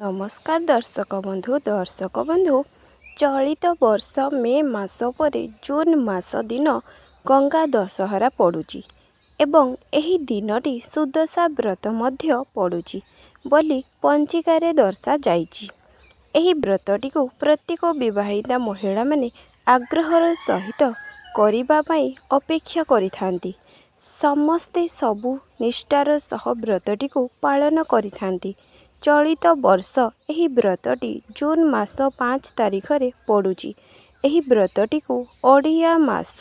नमस्कार दर्शक बंधु चलित वर्ष मे मास पर जून मास दिन गंगा दशहरा पड़ुची एवं एही दिनटी सुदशा व्रत मध्य पड़ुची बोली पंचिकारे दर्शा जाइछि। एही व्रतटी को प्रत्येक विवाहिता महिला माने आग्रहर सहित करिबा पई अपेक्षा करिथांती। समस्ते सबु निष्ठार सह व्रतटी को पालन करिथांती। चलित वर्ष एही व्रतटी जून मास 5 तारिख रे पड़ुची। एही व्रतटी को ओडिया मास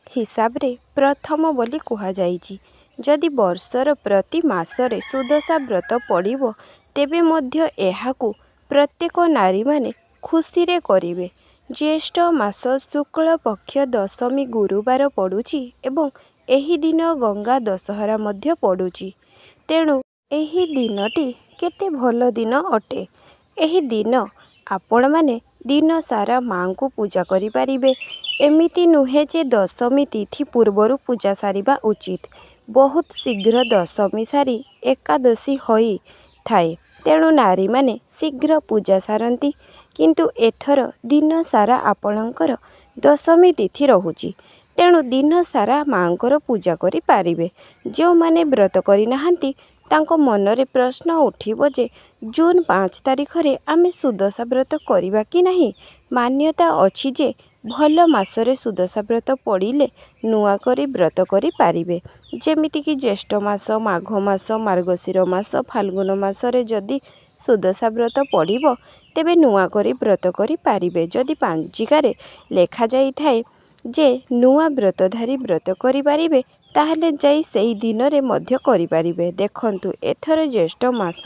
हिसाब रे प्रथम बोली कहा जाइछि। जदि वर्षर प्रति मासरे सुदशा व्रत पड़िबो तेबे मध्य एहाकू प्रत्येक नारी माने खुशी रे करिवे। ज्येष्ठ मास शुक्ल पक्ष दशमी गुरुवार पड़ुची एवं एही दिन गंगा दशहरा मध्य पड़ुची। तेणु एही दिनटी केते भल दिन अटे। एही दिन आपण माने दिन सारा माँ को पूजा करि पारिबे। एमिति नुहे जे दशमी तिथि पूर्वरु पूजा सारिबा उचित। बहुत शीघ्र दशमी सारी एकादशी होई थाए। तेणु नारी माने शीघ्र पूजा सारंती। किंतु एथर दिन सारा आपणकर दशमी तिथि रहुची। तेणु दिन सारा माँकर पूजा करि पारिबे। जो माने व्रत करि नाहंती तांको मनरे प्रश्न उठिबो जे जून 5 तारिख रे आमे सुदशा व्रत करिबा कि नाही। मान्यता अछि जे भल मासरे सुदशा व्रत पड़िले नुआ करी व्रत करि पारिबे। जेमिति कि ज्येष्ठ मास, माघ मास, मार्गशीर मास, फाल्गुन मासरे जदि सुदशा व्रत पड़िबो तेबे नुआ करी व्रत करि पारिबे। जदि पांजिकारे लेखा जाई थाए जे नुआ व्रतधारी व्रत करि पारिबे ताहले जाई सेही दिन रे मध्य करि पारिबे। देखंतु एथर ज्येष्ठ मास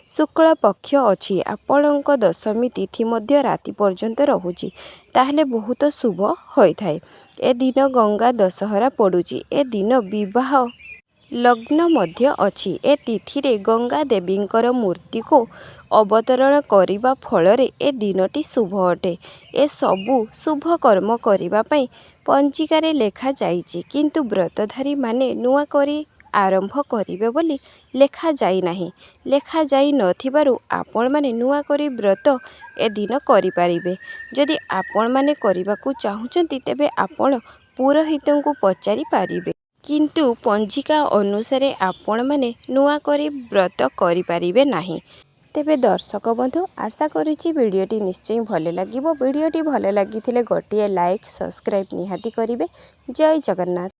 शुक्ल पक्ष अछि। आपणक दशमी तिथि मध्य राति पर्यंत रहुची ताहले बहुत शुभ होई थाए। ए दिन गंगा दशहरा पड़ुची। ए दिन विवाह लग्न मध्य अछि। ए तिथि रे गंगा देवींकर मूर्ति को अवतरण करिबा फलरे ए दिनटी शुभ अटे। ए सबु शुभ कर्म करिबा पई पंजिकारे लेखा जाइछि। किंतु व्रतधारी माने नुआ करी आरंभ करिवे बोली लेखा जाई नाही। लेखा जाई नथिबारु आपण माने नुआ करी व्रत ए दिन करि पारिबे। जदि आपण माने करिबाकू चाहुचंती तेबे आपण पुरोहितंकु पचारि पारिबे। किंतु पंजिका अनुसारे आपण माने नुआ करी व्रत करि पारिबे नाही। तेबे दर्शक बंधु आशा करिछि वीडियोटी निश्चय भले लागिबो। वीडियोटी भले लागिथिले गोटिए लाइक सब्सक्राइब निहाती करिवे। जय जगन्नाथ।